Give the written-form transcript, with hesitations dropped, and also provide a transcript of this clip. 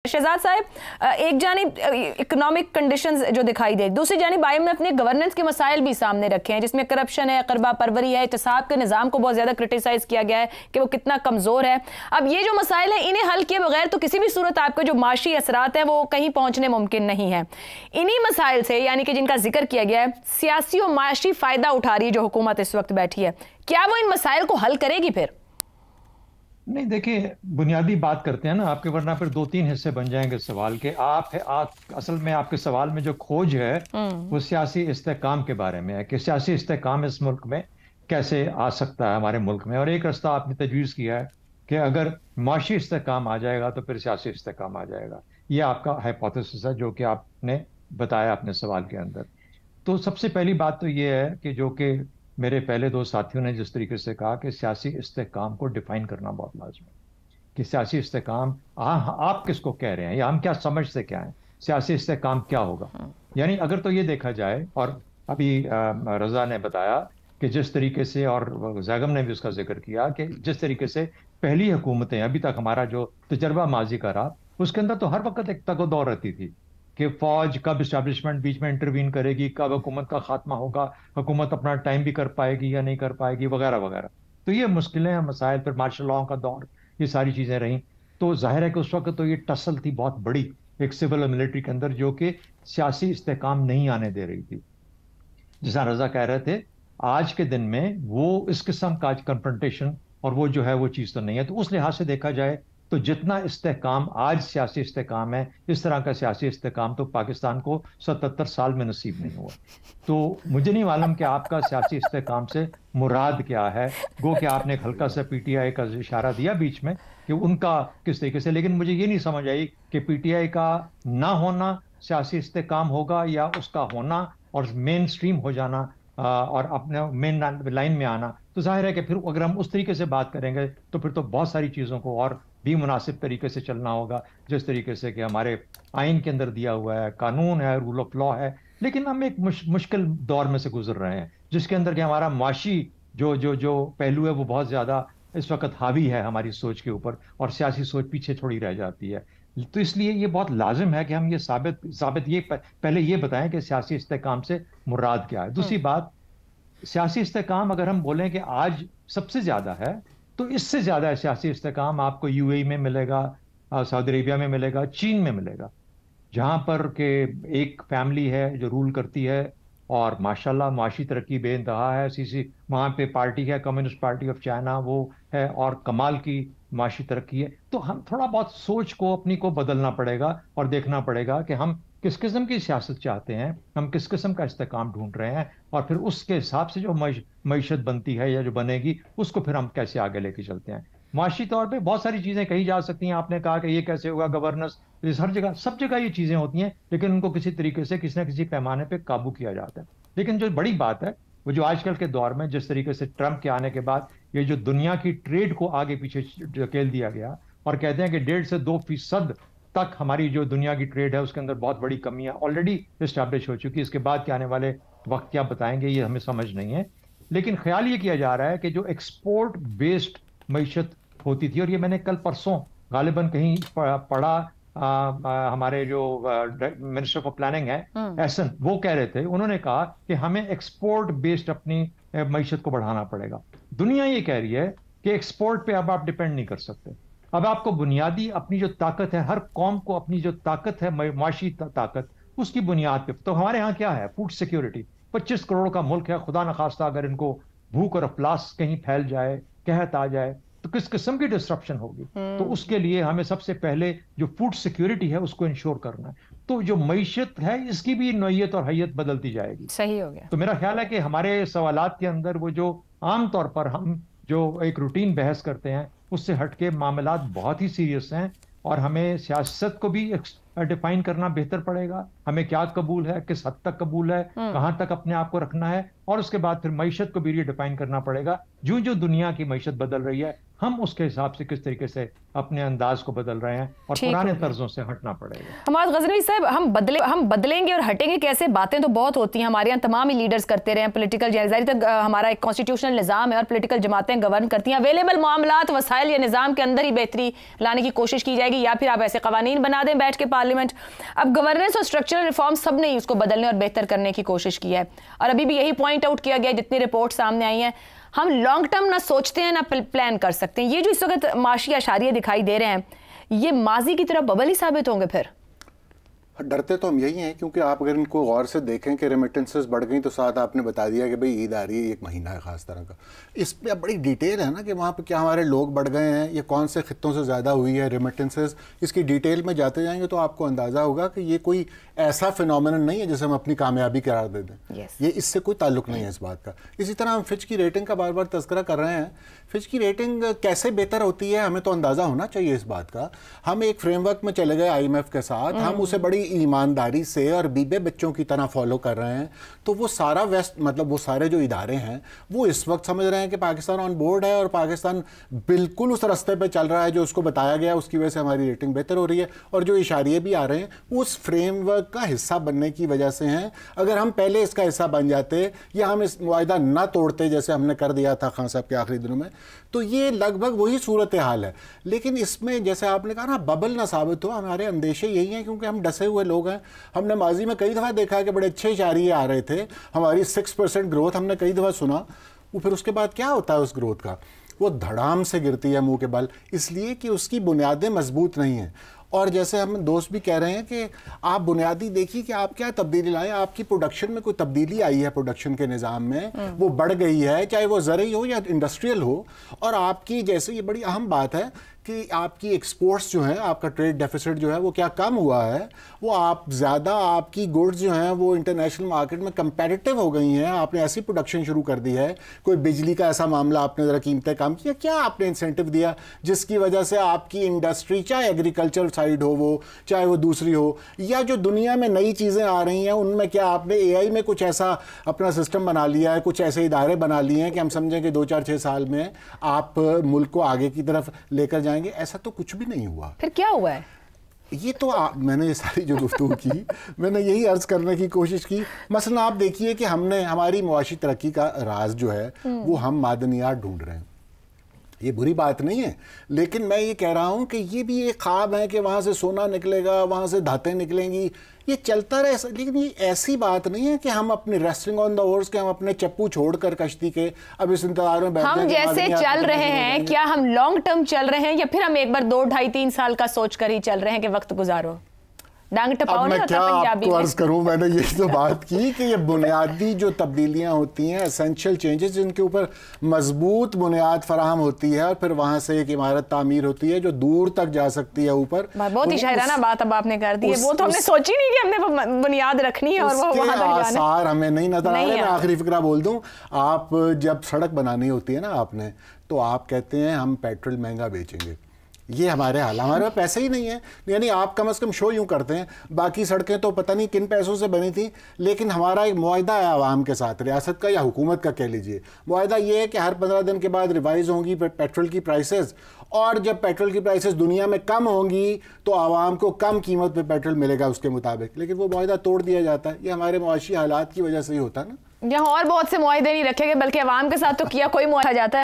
शहजाद साहब, एक जानिब इकोनॉमिक कंडीशंस जो दिखाई दे, दूसरी जानिब IMF ने गवर्नेंस के मसाइल भी सामने रखे हैं, जिसमें करप्शन है, करबा परवरी है, एहतसाब के निज़ाम को बहुत ज़्यादा क्रिटिसाइज़ किया गया है कि वो कितना कमज़ोर है। अब ये जो मसाइल हैं, इन्हें हल किए बगैर तो किसी भी सूरत आपके जो माशी असरात हैं वो कहीं पहुँचने मुमकिन नहीं है। इन्हीं मसाइल से, यानी कि जिनका जिक्र किया गया है, सियासी और माशी फ़ायदा उठा रही है जो हुकूमत इस वक्त बैठी है, क्या वो इन मसाइल को हल करेगी फिर? नहीं, देखिए, बुनियादी बात करते हैं ना आपके, वरना फिर दो तीन हिस्से बन जाएंगे सवाल के। आप असल में आपके सवाल में जो खोज है वो सियासी इस्तेहकाम के बारे में है कि सियासी इस्तेहकाम इस मुल्क में कैसे आ सकता है हमारे मुल्क में। और एक रास्ता आपने तजवीज़ किया है कि अगर माशी इस्तेहकाम आ जाएगा तो फिर सियासी इस्तेहकाम आ जाएगा। ये आपका हाइपोथेसिस है जो कि आपने बताया अपने सवाल के अंदर। तो सबसे पहली बात तो ये है कि जो कि मेरे पहले दो साथियों ने जिस तरीके से कहा कि सियासी इस्तेहकाम को डिफाइन करना बहुत लाजमी है कि सियासी इस्तेहकाम आप किसको कह रहे हैं या हम क्या समझते क्या हैं, सियासी इस्तेहकाम क्या होगा। यानी अगर तो ये देखा जाए, और अभी रजा ने बताया कि जिस तरीके से, और जैगम ने भी उसका जिक्र किया कि जिस तरीके से पहली हुकूमतें अभी तक हमारा जो तजर्बा माजी का रहा उसके अंदर तो हर वक्त एक तगदौर रहती थी कि फौज कब इस्टेब्लिशमेंट बीच में इंटरवीन करेगी, कब हुकूमत का खात्मा होगा, हुकूमत अपना टाइम भी कर पाएगी या नहीं कर पाएगी, वगैरह वगैरह। तो ये मुश्किलें, मसाइल, फिर मार्शल लॉ का दौर, ये सारी चीज़ें रहीं। तो जाहिर है कि उस वक्त तो ये टसल थी बहुत बड़ी एक सिविल और मिलिट्री के अंदर जो कि सियासी इस्तेहकाम नहीं आने दे रही थी। जैसा रजा कह रहे थे, आज के दिन में वो इस किस्म का कन्फ्रंटेशन और वो जो है वो चीज़ तो नहीं है। तो उस लिहाज से देखा जाए तो जितना इस्तेहकाम आज सियासी इस्तेहकाम है, इस तरह का सियासी इस्तेहकाम तो पाकिस्तान को 77 साल में नसीब नहीं हुआ। तो मुझे नहीं मालूम कि आपका सियासी इस्तेहकाम से मुराद क्या है। गो कि आपने एक हल्का सा PTI का इशारा दिया बीच में कि उनका किस तरीके से, लेकिन मुझे ये नहीं समझ आई कि PTI का ना होना सियासी इस्तेहकाम होगा या उसका होना और मेन स्ट्रीम हो जाना और अपने मेन लाइन में आना। तो जाहिर है कि फिर अगर हम उस तरीके से बात करेंगे तो फिर तो बहुत सारी चीज़ों को और भी मुनासिब तरीके से चलना होगा, जिस तरीके से कि हमारे आइन के अंदर दिया हुआ है, कानून है, रूल ऑफ लॉ है। लेकिन हम एक मुश्किल दौर में से गुजर रहे हैं जिसके अंदर कि हमारा माशी जो पहलू है वो बहुत ज़्यादा इस वक्त हावी है हमारी सोच के ऊपर, और सियासी सोच पीछे थोड़ी रह जाती है। तो इसलिए ये बहुत लाजिम है कि हम ये साबित ये पहले ये बताएं कि सियासी इस्तेहकाम से मुराद क्या है। दूसरी बात, सियासी इस्तेहकाम अगर हम बोलें कि आज सबसे ज़्यादा है तो इससे ज़्यादा सियासी इस्तेहकाम आपको UAE में मिलेगा, सऊदी अरेबिया में मिलेगा, चीन में मिलेगा, जहाँ पर के एक फैमिली है जो रूल करती है और माशाल्लाह माशी तरक्की बेइंतहा है। वहाँ पे पार्टी है, कम्युनिस्ट पार्टी ऑफ चाइना, वो है, और कमाल की माशी तरक्की है। तो हम थोड़ा बहुत सोच को अपनी को बदलना पड़ेगा और देखना पड़ेगा कि हम किस किस्म की सियासत चाहते हैं, हम किस किस्म का इस्तेहकाम ढूंढ रहे हैं, और फिर उसके हिसाब से जो मईशत बनती है या जो बनेगी उसको फिर हम कैसे आगे लेके चलते हैं। माशी तौर पे बहुत सारी चीज़ें कही जा सकती हैं। आपने कहा कि ये कैसे होगा, गवर्नेंस, हर जगह सब जगह ये चीज़ें होती हैं, लेकिन उनको किसी तरीके से किसी न किसी पैमाने पे काबू किया जाता है। लेकिन जो बड़ी बात है वो जो आजकल के दौर में जिस तरीके से ट्रंप के आने के बाद ये जो दुनिया की ट्रेड को आगे पीछे धकेल दिया गया, और कहते हैं कि 1.5 से 2% तक हमारी जो दुनिया की ट्रेड है उसके अंदर बहुत बड़ी कमियां ऑलरेडी इस्टेब्लिश हो चुकी है। इसके बाद के आने वाले वक्त क्या बताएंगे ये हमें समझ नहीं है। लेकिन ख्याल ये किया जा रहा है कि जो एक्सपोर्ट बेस्ड मईशत होती थी, और ये मैंने कल परसों गालिबन कहीं पढ़ा, हमारे जो मिनिस्टर फॉर प्लानिंग है एहसन, वो कह रहे थे, उन्होंने कहा कि हमें एक्सपोर्ट बेस्ड अपनी मईशत को बढ़ाना पड़ेगा। दुनिया ये कह रही है कि एक्सपोर्ट पे अब आप डिपेंड नहीं कर सकते। अब आपको बुनियादी अपनी जो ताकत है, हर कौम को अपनी जो ताकत है, माशी ताकत, उसकी बुनियाद पे। तो हमारे यहाँ क्या है, फूड सिक्योरिटी, 25 करोड़ का मुल्क है। खुदा न खास्ता अगर इनको भूख और अफलास कहीं फैल जाए, कहत आ जाए, तो किस किस्म की डिस्ट्रप्शन होगी। तो उसके लिए हमें सबसे पहले जो फूड सिक्योरिटी है उसको इंश्योर करना है। तो जो मईशत है इसकी भी नौयत और हैयत बदलती जाएगी। सही हो गया। तो मेरा ख्याल है कि हमारे सवालात के अंदर वो जो आम तौर पर हम जो एक रूटीन बहस करते हैं उससे हटके मामलात बहुत ही सीरियस हैं, और हमें सियासत को भी डिफाइन करना बेहतर पड़ेगा। हमें क्या कबूल है, किस हद तक कबूल है, कहां तक अपने आप को रखना है, और उसके बाद फिर मईशत को भी डिफाइन करना पड़ेगा। जो जो दुनिया की मईशत बदल रही है ہم اس کے حساب سے کس طریقے سے اپنے انداز کو بدل رہے ہیں اور پرانے طرزوں سے ہٹنا پڑے گا. حماد غزنوی صاحب، ہم بدلیں گے اور ہٹیں گے کیسے؟ باتیں تو بہت ہوتی ہیں، ہمارے یہاں تمام ہی لیڈرز کرتے رہے ہیں، پولیٹیکل جائزاری تک ہمارا ایک کانسٹیٹیوشنل نظام ہے اور پولیٹیکل جماعتیں گورن کرتی ہیں. اویلیبل معاملات، وسائل یا نظام کے اندر ہی بہتری لانے کی کوشش کی جائے گی، یا پھر آپ ایسے قوانین بنا دیں بیٹھ کے پارلیمنٹ. اب گورننس اور اسٹرکچرل ریفارم سب نے اس کو بدلنے اور بہتر کرنے کی کوشش کی ہے، اور ابھی بھی یہی پوائنٹ آؤٹ کیا گیا جتنی رپورٹ سامنے آئی ہیں. ہم لانگ ٹرم نہ سوچتے ہیں نہ پلان کر سکتے ہیں. یہ جو اس وقت معاشی اشاریے دکھائی دے رہے ہیں، یہ ماضی کی طرح ببل ہی ثابت ہوں گے پھر؟ ڈرتے تو ہم یہی ہیں، کیونکہ آپ اگر ان کو غور سے دیکھیں کہ ریمیٹنسز بڑھ گئیں تو ساتھ آپ نے بتا دیا کہ بھئی عید آ رہی ہے، ایک مہینہ ہے خاص طرح کا. اس پہ بڑی ڈیٹیل ہے نا کہ وہاں پہ کیا ہمارے لوگ بڑھ گئے ہیں، یہ کون سے خطوں سے زیادہ ہوئی ہے ریمیٹنسز. اس کی ڈیٹیل میں جاتے جائیں گے تو آپ کو اندازہ ہوگا کہ یہ کوئی ایسا فینومینن نہیں ہے جسے ہم اپنی کامیابی قرار دے دیں. یہ اس سے کوئی تعلق نہیں ہے اس بات کا. اسی طرح ہم فچ کی ریٹنگ کا بار بار تذکرہ کر رہے ہیں. فچ کی ریٹنگ کیسے بہتر ہوتی ہے ہمیں تو اندازہ ہونا چاہیے اس بات کا. ہم ایک فریم ورک میں چلے گئے IMF کے ساتھ، ہم اسے بڑی ایمانداری سے اور بیبے بچوں کی طرح فالو کر رہے ہیں. تو وہ سارا ویسٹ مطلب وہ سارے جو ادارے ہیں وہ اس وقت سمجھ رہے ہیں کہ پاکستان آن بورڈ ہے اور پاکستان بالکل اس راستے پہ چل رہا ہے جو اس کو بتایا گیا، اس کی وجہ سے ہماری ریٹنگ بہتر ہو رہی ہے. اور جو اشاریے بھی آ رہے ہیں وہ اس فریم ورک کا حصہ بننے کی وجہ سے ہیں. اگر ہم پہلے اس کا حصہ بن جاتے یا ہم اس معاہدہ نہ توڑتے جیسے ہم نے کر دیا تھا خان صاحب کے آخری دنوں میں، تو یہ لگ بھگ وہی صورتحال ہے. لیکن اس میں جیسے آپ نے کہا نا ببل نہ ثابت ہو، ہمارے اندیشے یہی ہیں کیونکہ ہم ڈسے ہوئے لوگ ہیں. ہم نے ماضی میں کئی دفعہ دیکھا کہ بڑے اچھے اشاریے آ رہے تھے، ہماری 6% گروتھ ہم نے کئی دفعہ سنا. وہ پھر اس کے بعد کیا ہوتا ہے اس گروتھ کا؟ وہ دھڑام سے گرتی ہے منہ کے بل، اس لیے کہ اس کی بنیادیں مضبوط نہیں ہیں. اور جیسے ہم دوست بھی کہہ رہے ہیں کہ آپ بنیادی دیکھیے کہ آپ کیا تبدیلی لائیں. آپ کی پروڈکشن میں کوئی تبدیلی آئی ہے، پروڈکشن کے نظام میں وہ بڑھ گئی ہے، چاہے وہ زرعی ہو یا انڈسٹریل ہو. اور آپ کی جیسے یہ بڑی اہم بات ہے کہ آپ کی ایکسپورٹس جو ہیں، آپ کا ٹریڈ ڈیفیسٹ جو ہے وہ کیا کم ہوا ہے. وہ آپ زیادہ آپ کی گوڈز جو ہیں وہ انٹرنیشنل مارکیٹ میں کمپیٹیٹو ہو گئی ہیں. آپ نے ایسی پروڈکشن شروع کر دی ہے، کوئی بجلی کا ایسا معاملہ آپ نے ذرا قیمتیں کم کیا، کیا آپ نے انسینٹیو دیا جس کی وجہ سے آپ کی انڈسٹری، چاہے ایگریکلچر سائیڈ ہو وہ، چاہے وہ دوسری ہو، یا جو دنیا میں نئی چیزیں آ رہی ہیں ان میں کیا آپ نے AI میں کچھ ایسا اپنا سسٹم بنا لیا ہے، کچھ ایسے ادارے بنا لیے ہیں کہ ہم سمجھیں کہ 2-4-6 سال میں آپ ملک کو آگے کی طرف لے کر جائیں گے؟ ایسا تو کچھ بھی نہیں ہوا. پھر کیا ہوا ہے؟ یہ تو میں نے یہ ساری جو گفتگو کی میں نے یہی عرض کرنے کی کوشش کی. مثلا آپ دیکھیے کہ ہم نے ہماری معاشی ترقی کا راز جو ہے وہ ہم معدنیات ڈھونڈ رہے ہیں. یہ بری بات نہیں ہے، لیکن میں یہ کہہ رہا ہوں کہ یہ بھی ایک خواب ہے کہ وہاں سے سونا نکلے گا، وہاں سے دھاتیں نکلیں گی، یہ چلتا رہے. لیکن یہ ایسی بات نہیں ہے کہ ہم اپنی ریسٹنگ آن دا ہورس کے ہم اپنے چپو چھوڑ کر کشتی کے اب اس انتظار میں بیٹھ جائیں. ہم جیسے چل رہے ہیں کیا ہم لانگ ٹرم چل رہے ہیں یا پھر ہم ایک بار 2, 2.5, 3 سال کا سوچ کر ہی چل رہے ہیں کہ وقت گزارو؟ ڈانگ ٹپاؤ نہیں ہوتا پنجابی میں. عرض کروں میں نے یہی تو بات کی کہ یہ بنیادی جو تبدیلیاں ہوتی ہیں، اسینشل چینجز جن کے اوپر مضبوط بنیاد فراہم ہوتی ہے اور پھر وہاں سے ایک عمارت تعمیر ہوتی ہے جو دور تک جا سکتی ہے اوپر. بہت ہی شاعرانہ بات اب آپ نے کر دی ہے. وہ تو ہم نے سوچی نہیں کہ ہم نے بنیاد رکھنی ہے اور وہ وہاں تک جانا ہے. آثار ہمیں نہیں نظر آ رہے. میں آخری فقرہ بول دوں، آپ جب سڑک بنانی ہوتی ہے نا آپ نے، تو آپ کہتے ہیں ہم پیٹرول مہنگا بیچیں گے. یہ ہمارے حال، ہمارے پاس پیسے ہی نہیں ہیں. یعنی آپ کم از کم شو یوں کرتے ہیں، باقی سڑکیں تو پتہ نہیں کن پیسوں سے بنی تھیں، لیکن ہمارا ایک معاہدہ ہے عوام کے ساتھ، ریاست کا یا حکومت کا کہہ لیجئے. معاہدہ یہ ہے کہ ہر 15 دن کے بعد ریوائز ہوں گی پیٹرول کی پرائسز، اور جب پیٹرول کی پرائسز دنیا میں کم ہوں گی تو عوام کو کم قیمت پہ پیٹرول ملے گا اس کے مطابق. لیکن وہ معاہدہ توڑ دیا جاتا ہے. یہ ہمارے معاشی حالات کی وجہ سے ہی ہوتا ہے نا. یہاں اور بہت سے معاہدے نہیں رکھے گئے بلکہ عوام کے ساتھ تو کیا کوئی معاہدہ جاتا ہے.